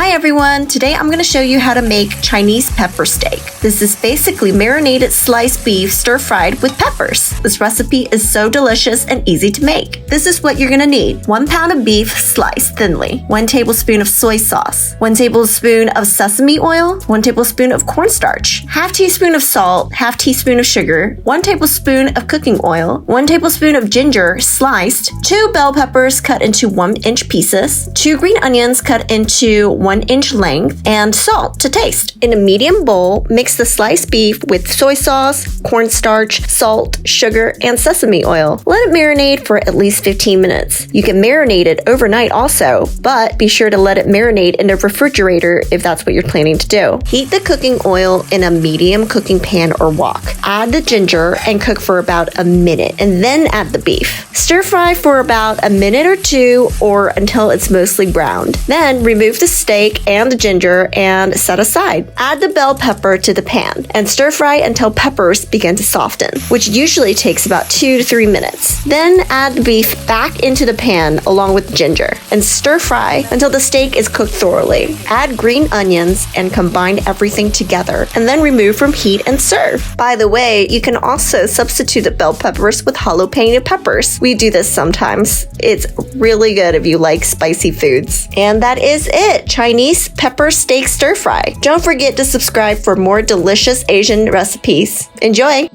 Hi everyone, today I'm going to show you how to make Chinese pepper steak. This is basically marinated sliced beef stir-fried with peppers. This recipe is so delicious and easy to make. This is what you're going to need. 1 pound of beef sliced thinly, 1 tablespoon of soy sauce, 1 tablespoon of sesame oil, 1 tablespoon of cornstarch, half teaspoon of salt, half teaspoon of sugar, 1 tablespoon of cooking oil, 1 tablespoon of ginger sliced, 2 bell peppers cut into 1-inch pieces, 2 green onions cut into 1-inch length, and salt to taste. In a medium bowl, mix the sliced beef with soy sauce, cornstarch, salt, sugar, and sesame oil. Let it marinate for at least 15 minutes. You can marinate it overnight also, but be sure to let it marinate in the refrigerator if that's what you're planning to do. Heat the cooking oil in a medium cooking pan or wok. Add the ginger and cook for about a minute, and then add the beef. Stir fry for about a minute or two or until it's mostly browned. Then remove the steak and the ginger and set aside. Add the bell pepper to the pan and stir fry until peppers begin to soften, which usually takes about 2 to 3 minutes. Then add the beef back into the pan along with the ginger and stir fry until the steak is cooked thoroughly. Add green onions and combine everything together and then remove from heat and serve. By the way, you can also substitute the bell peppers with jalapeno peppers. We do this sometimes. It's really good if you like spicy foods. And that is it. Chinese pepper steak stir fry. Don't forget to subscribe for more delicious Asian recipes. Enjoy!